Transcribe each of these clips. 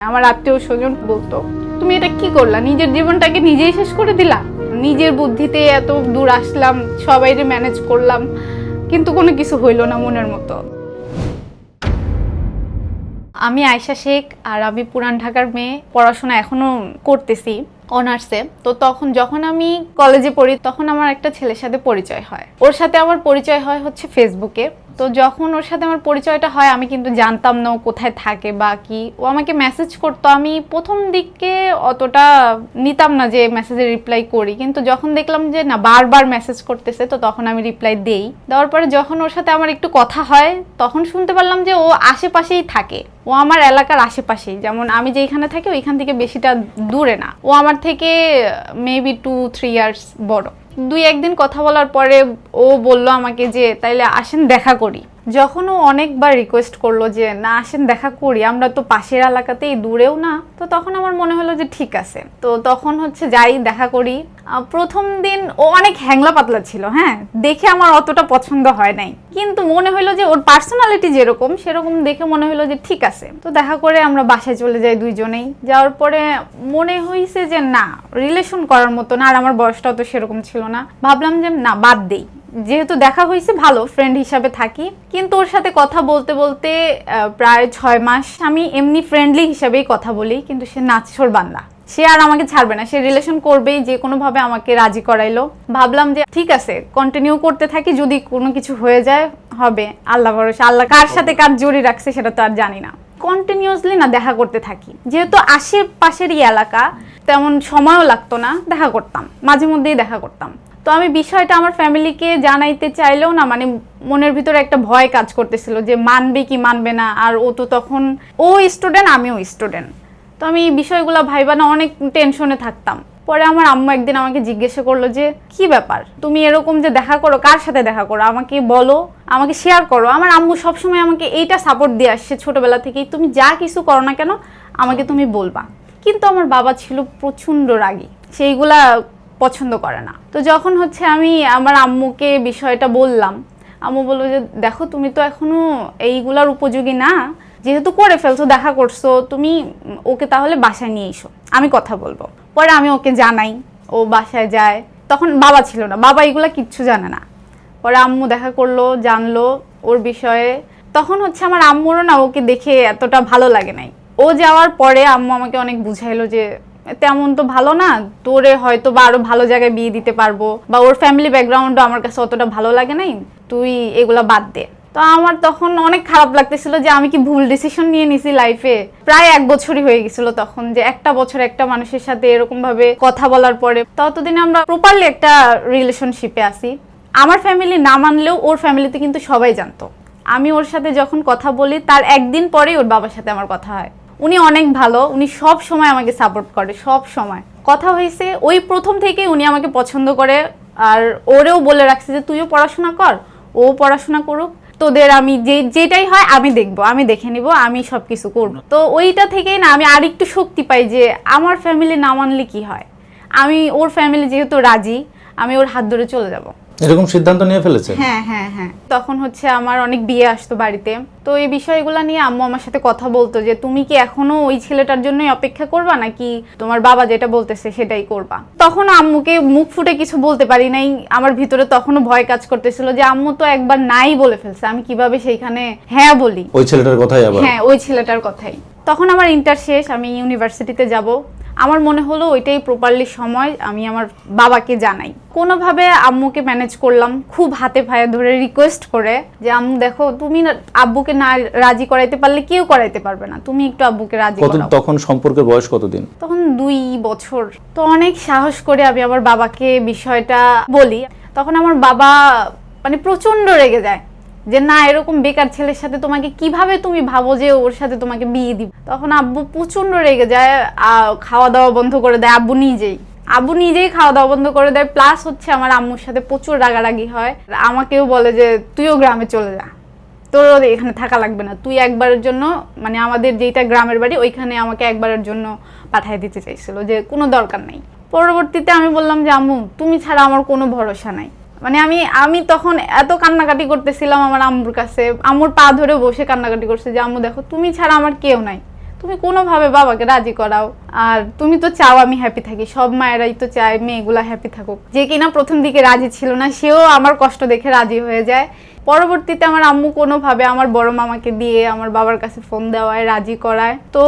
আমার আত্মীয় স্বজন বলতো, তুমি এটা কি করলা, নিজের জীবনটাকে নিজেই শেষ করে দিলা। নিজের বুদ্ধিতে এত দূর আসলাম, সবাইরে ম্যানেজ করলাম, কিন্তু কোনো কিছু হইল না মনের মতো। আমি আয়েশা শেখ, আর আমি পুরান ঢাকার মেয়ে। পড়াশোনা এখনো করতেছি অনার্সে। তো যখন আমি কলেজে পড়ি তখন আমার একটা ছেলের সাথে পরিচয় হয়। ওর সাথে আমার পরিচয় হয় হচ্ছে ফেসবুকে। তো যখন ওর সাথে আমার পরিচয়টা হয় আমি কিন্তু জানতাম না ও কোথায় থাকে বা কি। ও আমাকে মেসেজ করতো, আমি প্রথম দিকে অতটা নিতাম না যে মেসেজে রিপ্লাই করি, কিন্তু যখন দেখলাম যে না বারবার মেসেজ করতেছে তো তখন আমি রিপ্লাই দেওয়ার পরে যখন ওর সাথে আমার একটু কথা হয় তখন শুনতে পারলাম যে ও আশেপাশেই থাকে। ও আমার এলাকার আশেপাশেই, যেমন আমি যেখানে থাকি ওইখান থেকে বেশিটা দূরে না। ও আমার থেকে মেবি 2-3 ইয়ার্স বড়। 2-1 দিন কথা বলার পরে ও বলল আমাকে যে তাইলে আসেন দেখা করি। যখন ও অনেকবার রিকোয়েস্ট করলো যে না আসেন দেখা করি, আমরা তো পাশের এলাকাতেই, দূরেও না, তো তখন আমার মনে হলো যে ঠিক আছে। তো তখন হচ্ছে যাই দেখা করি। প্রথম দিন ও অনেক হ্যাংলা পাতলা ছিল, হ্যাঁ, দেখে আমার অতটা পছন্দ হয় নাই, কিন্তু মনে হলো যে ওর পার্সোনালিটি যেরকম সেরকম দেখে মনে হলো যে ঠিক আছে। তো দেখা করে আমরা বাসায় চলে যাই দুইজনেই। যাওয়ার পরে মনে হয়েছে যে না রিলেশন করার মতো না, আর আমার বয়সটাও তো সেরকম ছিল না। ভাবলাম যে না বাদ দেই, যেহেতু দেখা হয়েছে ভালো ফ্রেন্ড হিসাবে থাকি। কিন্তু ওর সাথে কথা বলতে বলতে প্রায় 6 মাস আমি এমনি ফ্রেন্ডলি হিসাবেই কথা বলি, কিন্তু সে নাছোড় বান্দা, সে আর আমাকে ছাড়বে না, সে রিলেশন করবেই, যে কোনোভাবে আমাকে রাজি করাইলো। ভাবলাম যে ঠিক আছে কন্টিনিউ করতে থাকি, যদি কোনো কিছু হয়ে যায় হবে, আল্লাহ ভরসা, আল্লাহ কার সাথে কার জড়ি রাখছে সেটা তো আর জানি না। কন্টিনিউয়াসলি না দেখা করতে থাকি, যেহেতু আশেপাশেরই এলাকা, তেমন সময়ও লাগতো না, দেখা করতাম, মাঝে মধ্যেই দেখা করতাম। তো আমি বিষয়টা আমার ফ্যামিলিকে জানাইতে চাইলেও না, মানে মনের ভিতরে একটা ভয় কাজ করতেছিল যে মানবে কি মানবে না। আর ও তো তখন ও স্টুডেন্ট, আমিও স্টুডেন্ট, তো আমি এই বিষয়গুলো ভাইবা না অনেক টেনশনে থাকতাম। পরে আমার আম্মু একদিন আমাকে জিজ্ঞাসা করলো যে কি ব্যাপার, তুমি এরকম যে দেখা করো, কার সাথে দেখা করো, আমাকে বলো, আমাকে শেয়ার করো। আমার আম্মু সবসময় আমাকে এইটা সাপোর্ট দিয়ে আসছে ছোটবেলা থেকেই, তুমি যা কিছু করো না কেন আমাকে তুমি বলবা। কিন্তু আমার বাবা ছিল প্রচণ্ড রাগী, সেইগুলা পছন্দ করে না। তো যখন হচ্ছে আমি আমার আম্মুকে বিষয়টা বললাম, আম্মু বললো যে দেখো তুমি তো এখনো এইগুলার উপযোগী না, যেহেতু করে ফেলছো, দেখা করছো, তুমি ওকে তাহলে বাসায় নিয়ে এসো, আমি কথা বলবো। পরে আমি ওকে জানাই, ও বাসায় যায়। তখন বাবা ছিল না, বাবা এগুলা কিচ্ছু জানে না। পরে আম্মু দেখা করলো, জানলো ওর বিষয়ে। তখন হচ্ছে আমার আম্মুরও না ওকে দেখে এতটা ভালো লাগে নাই। ও যাওয়ার পরে আম্মু আমাকে অনেক বুঝাইলো যে তেমন তো ভালো না, তোরে হয়তো বা আরো ভালো জায়গায় বিয়ে দিতে পারবো, বা ওর ফ্যামিলি ব্যাকগ্রাউন্ডও আমার কাছে অতটা ভালো লাগে নাই, তুই এগুলা বাদ দে। তো আমার তখন অনেক খারাপ লাগতেছিল যে আমি কি ভুল ডিসিশন নিয়ে নিছি লাইফে। প্রায় 1 বছরই হয়ে গেছিল তখন, যে একটা বছর একটা মানুষের সাথে এরকম ভাবে কথা বলার পরে। ততদিন আমরা প্রপারলি একটা রিলেশনশিপে আছি। আমার ফ্যামিলি না মানলেও ওর ফ্যামিলিতে কিন্তু সবাই জানতো। আমি ওর সাথে যখন কথা বলি তার একদিন পরেই ওর বাবার সাথে আমার কথা হয়। উনি অনেক ভালো, উনি সব সময় আমাকে সাপোর্ট করে, সব সময়। কথা হয়েছে ওই প্রথম থেকেই উনি আমাকে পছন্দ করে, আর ওরেও বলে রাখছে যে তুইও পড়াশোনা কর, ও পড়াশোনা করুক, তোদের আমি যেটাই হয় আমি দেখবো, আমি দেখে নিব, আমি সব কিছু করবো। তো ওইটা থেকেই না আমি আরেকটু শক্তি পাই যে আমার ফ্যামিলি না মানলে কি হয়, আমি ওর ফ্যামিলি যেহেতু রাজি, আমি ওর হাত ধরে চলে যাব। এরকম সিদ্ধান্ত নিয়ে ফেলেছে? হ্যাঁ হ্যাঁ হ্যাঁ। তখন হচ্ছে আমার অনেক বিয়ে আসতো বাড়িতে, তো এই বিষয়গুলো নিয়ে আম্মু আমার সাথে কথা বলতো যে তুমি কি এখনো ওই ছেলেটার জন্যই অপেক্ষা করবা, নাকি তোমার বাবা যেটা বলতেছে সেটাই করবা। তখন আম্মুকে মুখ ফুটে কিছু বলতে পারি নাই, আমার ভিতরে তখনও ভয় কাজ করতেছিল যে আম্মু তো একবার নাই বলে ফেলছে, আমি কিভাবে সেইখানে হ্যাঁ বলি। ওই ছেলেটার কথাই আবার? হ্যাঁ ওই ছেলেটার কথাই। তখন আমার ইন্টার শেষ, আমি ইউনিভার্সিটিতে যাব। আমার মনে হলো ওইটাই প্রপারলি সময়, আমি আমার বাবাকে জানাই। কোনোভাবে আম্মুকে ম্যানেজ করলাম, খুব হাতে পায়ে ধরে রিকোয়েস্ট করে যে আম্মু দেখো তুমি আব্বুকে না রাজি করাইতে পারলে কেউ করাইতে পারবে না, তুমি একটু আব্বুকে রাজি করাও। তখন সম্পর্কের বয়স কতদিন? তখন 2 বছর। তো অনেক সাহস করে আমি আমার বাবাকে বিষয়টা বলি। তখন আমার বাবা মানে প্রচন্ড রেগে যায় যে না এরকম বেকার ছেলের সাথে তোমাকে কিভাবে তুমি ভাবো যে ওর সাথে তোমাকে বিয়ে দিব। তখন আব্বু প্রচন্ড রেগে যায়, খাওয়া দাওয়া বন্ধ করে দেয়। আব্বু নিজেই খাওয়া দাওয়া বন্ধ করে দেয়, প্লাস হচ্ছে আমার আম্মুর সাথে প্রচুর রাগারাগি হয়। আমাকেও বলে যে তুইও গ্রামে চলে যা, তোর এখানে থাকা লাগবে না, তুই একবারের জন্য, মানে আমাদের যেটা গ্রামের বাড়ি ওইখানে আমাকে একবারের জন্য পাঠিয়ে দিতে চাইছিল, যে কোনো দরকার নেই। পরবর্তীতে আমি বললাম যে আম্মু তুমি ছাড়া আমার কোনো ভরসা নাই। মানে আমি তখন এত কান্নাকাটি করতেছিলাম আমার আম্মুর কাছে, আম্মুর পা ধরে বসে কান্নাকাটি করছে যে আম্মু দেখো তুমি ছাড়া আমার কেউ নাই, তুমি কোনোভাবে বাবাকে রাজি করাও, আর তুমি তো চাও আমি হ্যাপি থাকি, সব মায়েরাই তো চায় মেয়েগুলা হ্যাপি থাকুক। যে কিনা প্রথম দিকে রাজি ছিল না, সেও আমার কষ্ট দেখে রাজি হয়ে যায়। পরবর্তীতে আমার আম্মু কোনোভাবে আমার বড় মামাকে দিয়ে আমার বাবার কাছে ফোন দেওয়ায় রাজি করায়, তো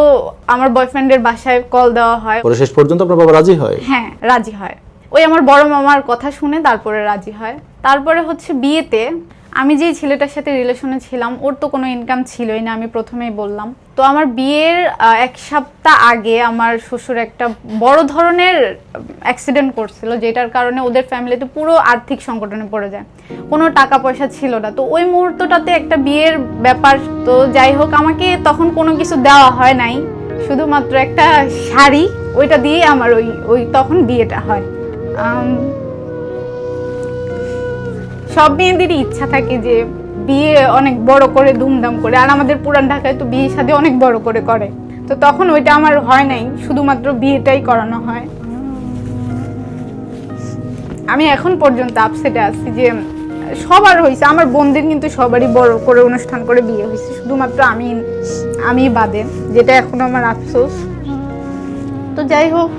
আমার বয়ফ্রেন্ডের বাসায় কল দেওয়া হয়। পরে শেষ পর্যন্ত আপনার বাবা রাজি হয়? হ্যাঁ, রাজি হয়। ওই আমার বড় মামার কথা শুনে তারপরে রাজি হয়। তারপরে হচ্ছে বিয়েতে আমি যেই ছেলেটার সাথে রিলেশনে ছিলাম ওর তো কোনো ইনকাম ছিলই না, আমি প্রথমেই বললাম। তো আমার বিয়ের 1 সপ্তাহ আগে আমার শ্বশুর একটা বড় ধরনের অ্যাক্সিডেন্ট করছিল, যেটার কারণে ওদের ফ্যামিলিতে পুরো আর্থিক সংকটনে পড়ে যায়, কোনো টাকা পয়সা ছিল না। তো ওই মুহূর্তটাতে একটা বিয়ের ব্যাপার, তো যাই হোক আমাকে তখন কোনো কিছু দেওয়া হয় নাই, শুধুমাত্র একটা শাড়ি, ওইটা দিয়ে আমার ওই তখন বিয়েটা হয়। সব মেয়েদেরই ইচ্ছা থাকে যে বিয়ে অনেক বড় করে ধুমধাম করে, আর আমাদের পুরান ঢাকায় তো বিয়ে শাদী অনেক বড় করে করে, তো তখন ওইটা আমার হয় নাই, শুধুমাত্র বিয়েটাই করানো হয়। আমি এখন পর্যন্ত আপসেটে আছি যে সবার হয়েছে, আমার বোনদের কিন্তু সবারই বড় করে অনুষ্ঠান করে বিয়ে হয়েছে, শুধুমাত্র আমি বাদে, যেটা এখন আমার আফসোস। তো যাই হোক,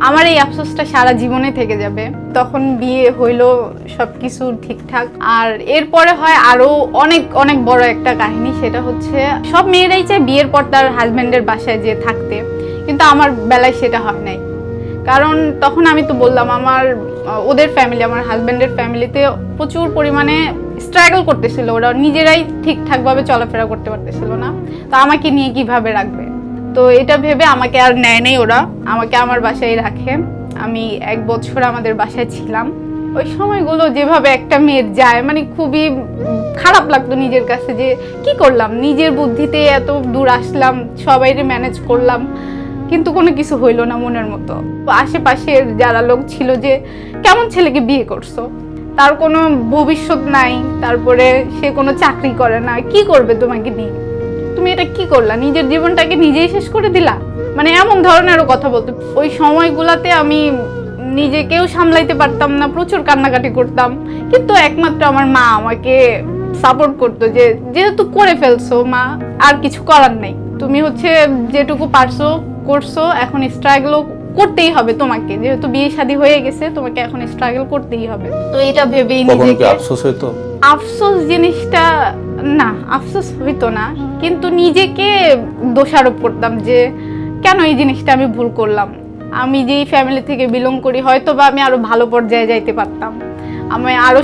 আমার এই আফসোসটা সারা জীবনে থেকে যাবে। তখন বিয়ে হইলো, সবকিছু ঠিকঠাক। আর এরপরে হয় আরো অনেক অনেক বড় একটা কাহিনী, সেটা হচ্ছে সব মেয়েরাই চায় বিয়ের পর তার হাজবেন্ডের বাসায় যেয়ে থাকতে, কিন্তু আমার বেলায় সেটা হয় নাই। কারণ তখন আমি তো বললাম ওদের ফ্যামিলি, আমার হাজবেন্ডের ফ্যামিলিতে প্রচুর পরিমাণে স্ট্রাগল করতেছিল, ওরা নিজেরাই ঠিকঠাকভাবে চলাফেরা করতে পারতেছিল না, তো আমাকে নিয়ে কিভাবে রাখবে। তো এটা ভেবে আমাকে আর নেয় নেই, ওরা আমাকে আমার বাসায় রাখে। আমি 1 বছর আমাদের বাসায় ছিলাম। ওই সময়গুলো যেভাবে একটা মেয়ের যায়, মানে খুবই খারাপ লাগতো নিজের কাছে, যে কি করলাম, নিজের বুদ্ধিতে এত দূর আসলাম, সবাইরে ম্যানেজ করলাম, কিন্তু কোনো কিছু হইলো না মনের মতো। আশেপাশের যারা লোক ছিল যে কেমন ছেলেকে বিয়ে করছো, তার কোনো ভবিষ্যৎ নাই, তারপরে সে কোনো চাকরি করে না, কি করবে তোমাকে নিয়ে, তুমি এটা কি করলা, নিজের জীবনটাকে নিজেই শেষ করে দিলা, মানে এমন ধরনেরও কথা বলতো। ওই সময়গুলাতে আমি নিজেকেও সামলাইতে পারতাম না, প্রচুর কান্নাকাটি করতাম, কিন্তু একমাত্র আমার মা আমাকে সাপোর্ট করতো, যে যেহেতু করে ফেলছো মা, আর কিছু করার নাই, তুমি হচ্ছে যেটুকু পারছো করছো, এখন স্ট্রাগল করতেই হবে তোমাকে, যেহেতু বিয়ে শাদী হয়ে গেছে, তোমাকে এখন স্ট্রাগল করতেই হবে। তো এটা ভেবেই নিজেকে আফসোস হইতো? আফসোস জিনিসটা না, আফসোস হইতো না, কিন্তু নিজেকে দোষারোপ করতাম যে কেন এই জিনিসটা আমি ভুল করলাম। আমি যেই ফ্যামিলি থেকে বিলং করি, হয়তো বা আমি আরো ভালো পর্যায়ে যাইতে পারতাম, আমি আরো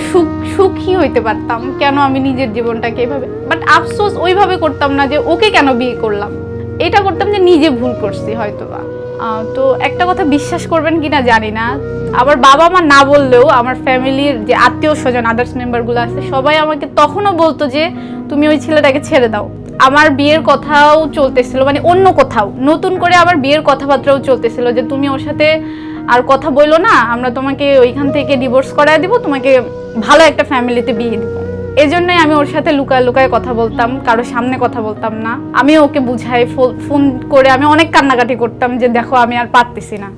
সুখী হইতে পারতাম, কেন আমি নিজের জীবনটাকে এইভাবে, বাট আফসোস ওইভাবে করতাম না যে ওকে কেন বিয়ে করলাম, এটা করতাম যে নিজে ভুল করছি হয়তো বা। তো একটা কথা বিশ্বাস করবেন কিনা জানি না, আমার বাবা মা না বললেও আমার ফ্যামিলির যে আত্মীয় স্বজন আদার্স মেম্বারগুলো আছে, সবাই আমাকে তখনও বলতো যে তুমি ওই ছেলেটাকে ছেড়ে দাও। আমার বিয়ের কথাও চলতেছিল, মানে অন্য কোথাও নতুন করে আবার বিয়ের কথাবার্তাও চলতেছিল, যে তুমি ওর সাথে আর কথা বললো না, আমরা তোমাকে ওইখান থেকে ডিভোর্স করায় দিব, তোমাকে ভালো একটা ফ্যামিলিতে বিয়ে দিব। এজন্যই আমি ওর সাথে লুকায় লুকায় কথা বলতাম, কারো সামনে কথা বলতাম না। আমি ওকে বুঝাই, ফোন করে আমি অনেক কান্নাকাটি করতাম যে দেখো আমি আর পারতেছি না,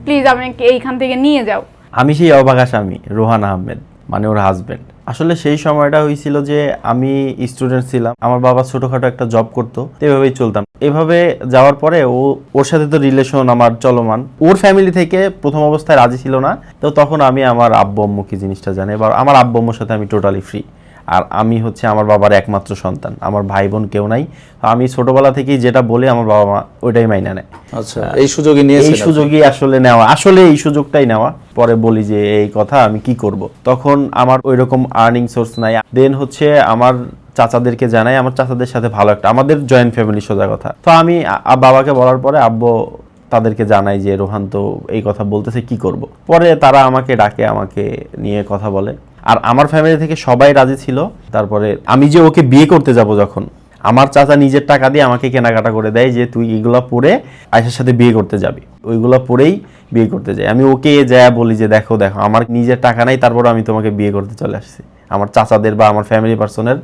প্লিজ আমাকে এইখান থেকে নিয়ে যাও। আমি সেই অবাক আসামি রোহান আহমেদ, মানে ওর হাজবেন্ড। আসলে সেই সময়টা হয়েছিল যে আমি স্টুডেন্ট ছিলাম, আমার বাবা ছোটখাটো একটা জব করতো, এভাবেই চলতাম। এভাবে যাওয়ার পরে ওর সাথে তো রিলেশন আমার চলমান। ওর ফ্যামিলি থেকে প্রথম অবস্থায় রাজি ছিল না, তো তখন আমি আমার আব্বু আম্মু কি জিনিসটা জানি, এবার আমার আব্বু আম্মুর সাথে আমি টোটালি ফ্রি। আর আমি হচ্ছে আমার বাবার একমাত্র সন্তান, আমার ভাই বোন কেউ নাই। আমি ছোটবেলা থেকেই যেটা বলি আমার বাবা মা ওইটাই মাইনা নেয়। আচ্ছা, এই সুযোগই নিয়েছেন? এই সুযোগই আসলে নেওয়া, আসলে এই সুযোগটাই নেওয়া। পরে বলি যে এই কথা আমি কি করব, তখন আমার ওইরকম আর্নিং সোর্স নাই। দেন হচ্ছে আমার চাচাদেরকে জানাই, আমার চাচাদের সাথে ভালো একটা, আমাদের জয়েন্ট ফ্যামিলি সোজা কথা। তো আমি বাবাকে বলার পরে আব্বু তাদেরকে জানাই যে রোহান তো এই কথা বলতেছে, কি করব। পরে তারা আমাকে ডাকে, আমাকে নিয়ে কথা বলে, আর আমার ফ্যামিলি থেকে সবাই রাজি ছিল। তারপরে আমি যে ওকে বিয়ে করতে যাব, যখন আমার চাচা নিজের টাকা দিয়ে আমাকে কেনাকাটা করে দেয় যে তুই এগুলা পরে আয়েশার সাথে বিয়ে করতে যাবি, ওইগুলা পরেই বিয়ে করতে যাই। আমি ওকে যায় বলি যে দেখো আমার নিজের টাকা নাই, তারপর আমি তোমাকে বিয়ে করতে চলে আসছি আমার চাচাদের বা আমার ফ্যামিলি পার্সনের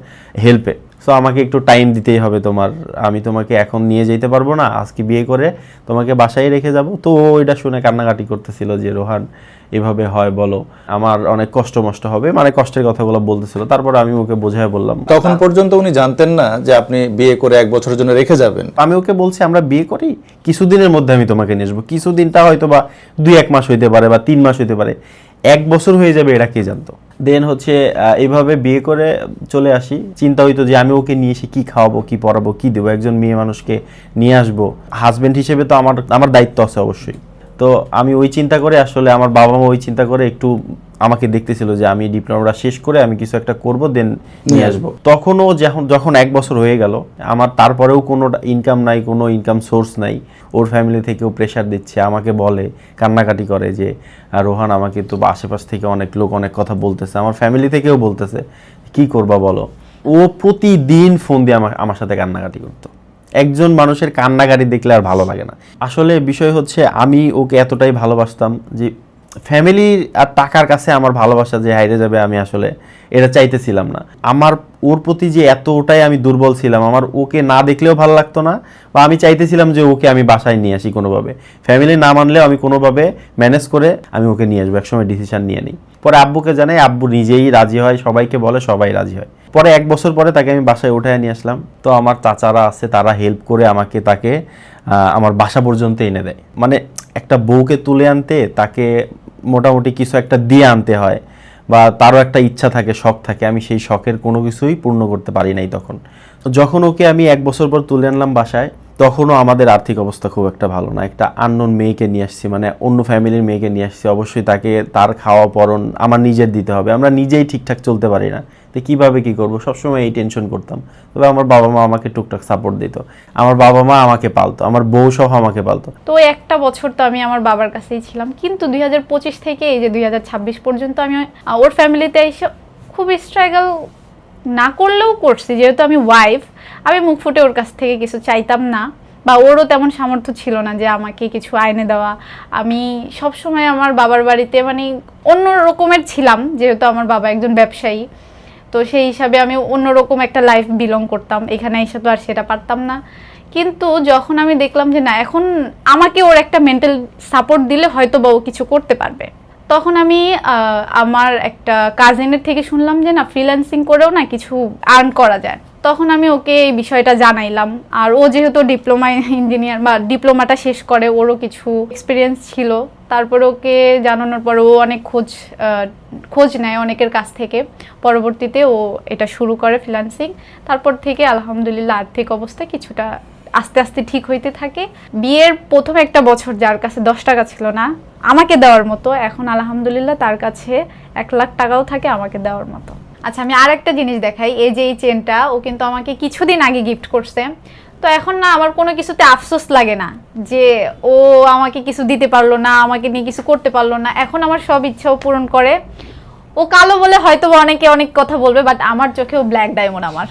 হেল্পে। সো আমাকে একটু টাইম দিতেই হবে তোমার, আমি তোমাকে এখন নিয়ে যেতে পারবো না, আজকে বিয়ে করে তোমাকে বাসায় রেখে যাব। তো ও এটা শুনে কান্নাকাটি করতেছিল যে রোহান এভাবে হয় বলো, আমার অনেক কষ্ট মষ্ট হবে, মানে কষ্টের কথাগুলো বলতেছিল। তারপর আমি ওকে বোঝায় বললাম। তখন পর্যন্ত উনি জানতেন না যে আপনি বিয়ে করে 1 বছরের জন্য রেখে যাবেন? আমি ওকে বলছি আমরা বিয়ে করি, কিছুদিনের মধ্যে আমি তোমাকে নিয়ে আসবো। কিছুদিনটা হয়তো বা 2-1 মাস হইতে পারে বা 3 মাস হইতে পারে, 1 বছর হয়ে যাবে এটা কে জানতো। দেন হচ্ছে এইভাবে বিয়ে করে চলে আসি। চিন্তা হইতো যে আমি ওকে নিয়ে এসে কি খাওয়াবো, কি পড়াবো, কি দেবো, একজন মেয়ে মানুষকে নিয়ে আসবো, হাজবেন্ড হিসেবে তো আমার দায়িত্ব আছে অবশ্যই। তো আমি ওই চিন্তা করে, আসলে আমার বাবা মা ওই চিন্তা করে একটু আমাকে দেখতেছিল যে আমি ডিপ্লোমাটা শেষ করে আমি কিছু একটা করব, দেন নিয়ে আসবো। তখনও যখন 1 বছর হয়ে গেল, আমার তারপরেও কোনো ইনকাম নাই, কোনো ইনকাম সোর্স নাই। ওর ফ্যামিলি থেকেও প্রেশার দিচ্ছে, আমাকে বলে, কান্নাকাটি করে যে রোহান আমাকে তো আশেপাশ থেকে অনেক লোক অনেক কথা বলতেছে, আমার ফ্যামিলি থেকেও বলতেছে, কি করবা বলো। ও প্রতিদিন ফোন দিয়ে আমার সাথে কান্নাকাটি করতো। একজন মানুষের কান্নাকাটি দেখলে আর ভালো লাগে না। আসলে বিষয় হচ্ছে আমি ওকে এতটাই ভালোবাসতাম যে ফ্যামিলি আর টাকার কাছে আমার ভালোবাসা যে হারিয়ে যাবে, আমি আসলে এটা চাইতেছিলাম না। আমার ওর প্রতি যে এতটাই আমি দুর্বল ছিলাম, আমার ওকে না দেখলেও ভালো লাগতো না, বা আমি চাইতেছিলাম যে ওকে আমি বাসায় নিয়ে আসি কোনোভাবে। ফ্যামিলি না মানলেও আমি কোনোভাবে ম্যানেজ করে আমি ওকে নিয়ে আসবো, একসময় ডিসিশন নিয়ে নিই। পরে আব্বুকে জানাই, আব্বু নিজেই রাজি হয়, সবাইকে বলে, সবাই রাজি হয়। পরে 1 বছর পরে তাকে আমি বাসায় উঠায় নিয়ে আসলাম। তো আমার চাচারা আছে, তারা হেল্প করে তাকে আমার বাসা পর্যন্ত এনে দেয়। মানে একটা বউকে তুলে আনতে তাকে মোটামুটি কিছু একটা দিয়ে আনতে হয়, বা তারও একটা ইচ্ছা থাকে, শখ থাকে। আমি সেই শখের কোনো কিছুই পূর্ণ করতে পারি নাই তখন। যখন ওকে আমি 1 বছর পর তুলে আনলাম বাসায়, তখনও আমাদের আর্থিক অবস্থা খুব একটা ভালো না। একটা আননোন মেয়েকে নিয়ে আসছি, মানে অন্য ফ্যামিলির মেয়েকে নিয়ে আসছি, অবশ্যই তাকে তার খাওয়া পরন আমার নিজের দিতে হবে। আমরা নিজেই ঠিকঠাক চলতে পারি না, তো কীভাবে কী করবো, সবসময় এই টেনশন করতাম। তবে আমার বাবা মা আমাকে টুকটাক সাপোর্ট দিত, আমার বাবা মা আমাকে পালতো, আমার বউ সহ আমাকে পালতো। তো একটা বছর তো আমি আমার বাবার কাছেই ছিলাম, কিন্তু 2025 থেকে এই যে 2026 পর্যন্ত আমি ওর ফ্যামিলিতে এসে খুব স্ট্রাগল না করলেও করছি। যেহেতু আমি ওয়াইফ, আমি মুখ ফুটে ওর কাছ থেকে কিছু চাইতাম না, বা ওরও তেমন সামর্থ্য ছিল না যে আমাকে কিছু আইনে দেওয়া। আমি সবসময় আমার বাবার বাড়িতে মানে অন্য রকমের ছিলাম, যেহেতু আমার বাবা একজন ব্যবসায়ী। তো সেই হিসাবে আমি অন্যরকম একটা লাইফ বিলং করতাম, এখানে এসে তো আর সেটা পারতাম না। কিন্তু যখন আমি দেখলাম যে না, এখন আমাকে ওর একটা মেন্টাল সাপোর্ট দিলে হয়তো বা ও কিছু করতে পারবে, তখন আমি আমার একটা কাজিনের থেকে শুনলাম যে না, ফ্রিল্যান্সিং করেও না কিছু আর্ন করা যায়। তখন আমি ওকে এই বিষয়টা জানাইলাম। আর ও যেহেতু ডিপ্লোমা ইঞ্জিনিয়ার বা ডিপ্লোমাটা শেষ করে, ওরও কিছু এক্সপিরিয়েন্স ছিল। তারপরে ওকে জানানোর পর ও অনেক খোঁজ নেয় অনেকের কাছ থেকে। পরবর্তীতে ও এটা শুরু করে ফ্রিল্যান্সিং। তারপর থেকে আলহামদুলিল্লাহ আর্থিক অবস্থা কিছুটা আস্তে আস্তে ঠিক হইতে থাকে। বিয়ের প্রথম একটা বছর যার কাছে 10 টাকা ছিল না আমাকে দেওয়ার মতো, এখন আলহামদুলিল্লাহ তার কাছে 1 লাখ টাকাও থাকে আমাকে দেওয়ার মতো। আচ্ছা, আমি আর একটা জিনিস দেখাই। এই যে এই চেনটা ও কিন্তু আমাকে কিছুদিন আগে গিফট করছে। তো এখন না আমার কোনো কিছুতে আফসোস লাগে না যে ও আমাকে কিছু দিতে পারলো না, আমাকে নিয়ে কিছু করতে পারলো না। এখন আমার সব ইচ্ছাও পূরণ করে। ও কালো বলে হয়তো অনেকে অনেক কথা বলবে, বাট আমার চোখেও ব্ল্যাক ডায়মন্ড আমার।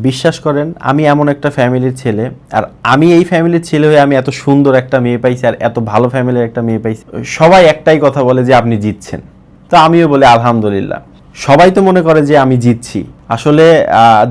বিশ্বাস করেন, আমি এমন একটা ফ্যামিলির ছেলে, আর আমি এই ফ্যামিলির ছেলে হয়ে আমি এত সুন্দর একটা মেয়ে পাইছি, আর এত ভালো ফ্যামিলির একটা মেয়ে পাইছি। সবাই একটাই কথা বলে যে আপনি জিতছেন, তো আমিও বলি আলহামদুলিল্লাহ। সবাই তো মনে করে যে আমি জিতছি, আসলে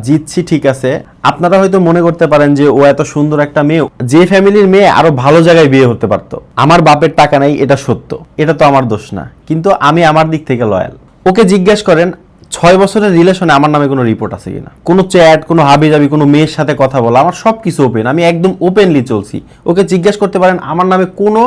জিতছি ঠিক আছে। আপনারা হয়তো মনে করতে পারেন যে ও এত সুন্দর একটা মেয়ে, যে ফ্যামিলির মেয়ে আরো ভালো জায়গায় বিয়ে হতে পারতো। আমার বাপের টাকা নাই, এটা সত্য, এটা তো আমার দোষ না, কিন্তু আমি আমার দিক থেকে লয়াল। ওকে জিজ্ঞেস করেন 6 বছরের রিলেশনে আমার নামে কোনো রিপোর্ট আছে কিনা, কোনো চ্যাট, কোনো হাবিজাবি, কোনো মেয়ের সাথে কথা বলা, আমার সব কিছু ওপেন, আমি একদম ওপেনলি চলছি। ওকে জিজ্ঞেস করতে পারেন, আমার নামে কোনো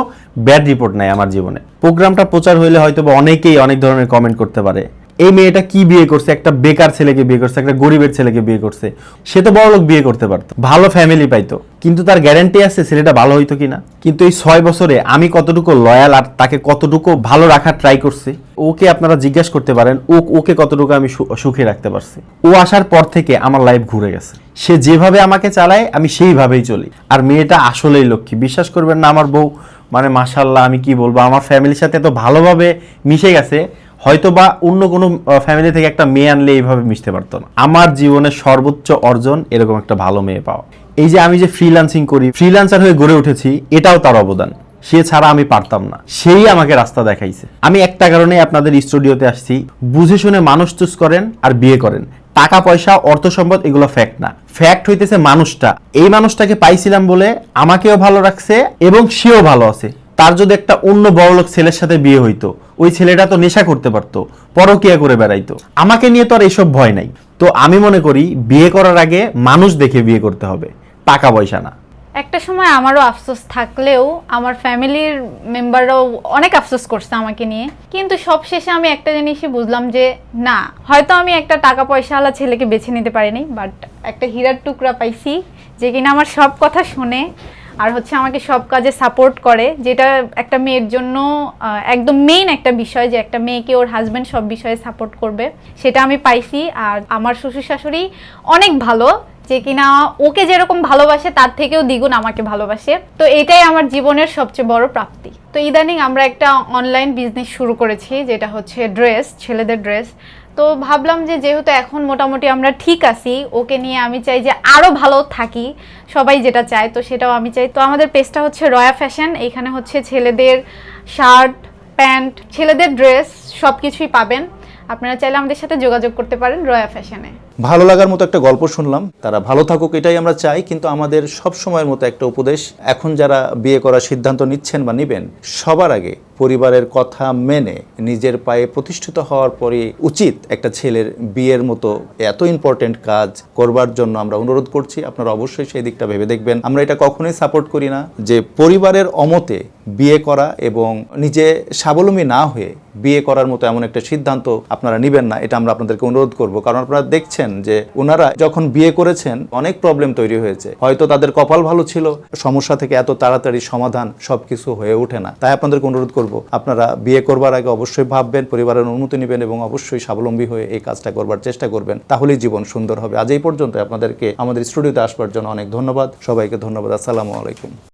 ব্যাড রিপোর্ট নাই আমার জীবনে। প্রোগ্রামটা প্রচার হইলে হয়তো বা অনেকেই অনেক ধরনের কমেন্ট করতে পারে, এই মেয়েটা কি বিয়ে করছে, একটা বেকার ছেলেকে বিয়ে করছে, একটা গরিবের ছেলেকে বিয়ে করছে। সে তো বড়লোক বিয়ে করতে পারতো, ভালো ফ্যামিলি পাইতো, কিন্তু তার গ্যারান্টি আছে ছেলেটা ভালো হইতো কিনা? কিন্তু এই 6 বছরে আমি কতটুকু লয়াল আর তাকে কতটুকু ভালো রাখার ট্রাই করছি, ওকে আপনারা জিজ্ঞেস করতে পারেন ওকে কতটুকু আমি সুখে রাখতে পারছি। ও আসার পর থেকে আমার লাইফ ঘুরে গেছে। সে যেভাবে আমাকে চালায় আমি সেইভাবেই চলি। আর মেয়েটা আসলেই লক্ষ্মী, বিশ্বাস করবেন না, আমার বউ মানে মাশাআল্লাহ, আমি কি বলবো, আমার ফ্যামিলির সাথে এত ভালোভাবে মিশে গেছে, হয়তো বা অন্য কোনো ফ্যামিলি থেকে একটা মেয়ে আনলে এইভাবে মিশতে পারতো না। আমার জীবনের সর্বোচ্চ অর্জন এরকম একটা ভালো মেয়ে পাওয়া। এই যে আমি যে ফ্রিল্যান্সিং করি, ফ্রিল্যান্সার হয়ে গড়ে উঠেছি, এটাও তার অবদান। সে ছাড়া আমি পারতাম না, সেই আমাকে রাস্তা দেখাইছে। আমি একটা কারণে আপনাদের স্টুডিওতে আসছি, বুঝে শুনে মানুষ চুজ করেন আর বিয়ে করেন, টাকা পয়সা অর্থ সম্পদ এগুলো ফ্যাক্ট না, ফ্যাক্ট হইতেছে মানুষটা। এই মানুষটাকে পাইছিলাম বলে আমাকেও ভালো রাখছে এবং সেও ভালো আছে। তার যদি একটা অন্য বড়লোক ছেলের সাথে বিয়ে হইতো, ওই ছেলেটা তো নেশা করতে পারতো, পরকিয়া করে বেড়াইতো। আমাকে নিয়ে তো আর এইসব ভয় নাই। তো আমি মনে করি বিয়ে করার আগে মানুষ দেখে বিয়ে করতে হবে, টাকা পয়সা না। একটা সময় আমারও আফসোস থাকলেও আমার ফ্যামিলির মেম্বাররাও অনেক আফসোস করছে আমাকে নিয়ে, কিন্তু সবশেষে আমি একটা জিনিসই বুঝলাম যে না, হয়তো আমি একটা টাকা পয়সাওয়ালা ছেলেকে বেছে নিতে পারিনি, বাট একটা হীরার টুকরা পাইছি যে কিনা আমার সব কথা শুনে আর হচ্ছে আমাকে সব কাজে সাপোর্ট করে, যেটা একটা মেয়ের জন্য একদম মেইন একটা বিষয়, যে একটা মেয়েকে ওর হাজব্যান্ড সব বিষয়ে সাপোর্ট করবে, সেটা আমি পাইছি। আর আমার শ্বশুর শাশুড়ি অনেক ভালো, যে কিনা ওকে যেরকম ভালোবাসে তার থেকেও দ্বিগুণ আমাকে ভালোবাসে। তো এটাই আমার জীবনের সবচেয়ে বড় প্রাপ্তি। তো ইদানিং আমরা একটা অনলাইন বিজনেস শুরু করেছি, যেটা হচ্ছে ড্রেস, ছেলেদের ড্রেস। তো ভাবলাম যে যেহেতু এখন মোটামুটি আমরা ঠিক আছি, ওকে নিয়ে আমি চাই যে আরও ভালো থাকি, সবাই যেটা চায় তো সেটাও আমি চাই। তো আমাদের পেজটা হচ্ছে রয়া ফ্যাশন, এইখানে হচ্ছে ছেলেদের শার্ট, প্যান্ট, ছেলেদের ড্রেস সব কিছুই পাবেন। আপনারা চাইলে আমাদের সাথে যোগাযোগ করতে পারেন রয়া ফ্যাশনে। ভালো লাগার মতো একটা গল্প শুনলাম, তারা ভালো থাকুক এটাই আমরা চাই। কিন্তু আমাদের সব সময়ের মতো একটা উপদেশ, এখন যারা বিয়ে করার সিদ্ধান্ত নিচ্ছেন বা নিবেন, সবার আগে পরিবারের কথা মেনে নিজের পায়ে প্রতিষ্ঠিত হওয়ার পরে উচিত একটা ছেলের বিয়ের মতো এত ইম্পর্টেন্ট কাজ করবার জন্য আমরা অনুরোধ করছি। আপনারা অবশ্যই সেই দিকটা ভেবে দেখবেন। আমরা এটা কখনোই সাপোর্ট করি না যে পরিবারের অমতে বিয়ে করা এবং নিজে স্বাবলম্বী না হয়ে বিয়ে করার মতো এমন একটা সিদ্ধান্ত আপনারা নেবেন না, এটা আমরা আপনাদেরকে অনুরোধ করব। কারণ আপনারা দেখছেন যে ওনারা যখন বিয়ে করেছেন অনেক প্রবলেম তৈরি হয়েছে, হয়তো তাদের কপাল ভালো ছিল, সমস্যা থেকে এত তাড়াতাড়ি সমাধান সবকিছু হয়ে ওঠে না। তাই আপনাদেরকে অনুরোধ করব, আপনারা বিয়ে করবার আগে অবশ্যই ভাববেন, পরিবারের অনুমতি নেবেন এবং অবশ্যই স্বাবলম্বী হয়ে এই কাজটা করবার চেষ্টা করবেন, তাহলেই জীবন সুন্দর হবে। আজ এই পর্যন্ত। আপনাদেরকে আমাদের স্টুডিওতে আসবার জন্য অনেক ধন্যবাদ। সবাইকে ধন্যবাদ। আসসালামু আলাইকুম।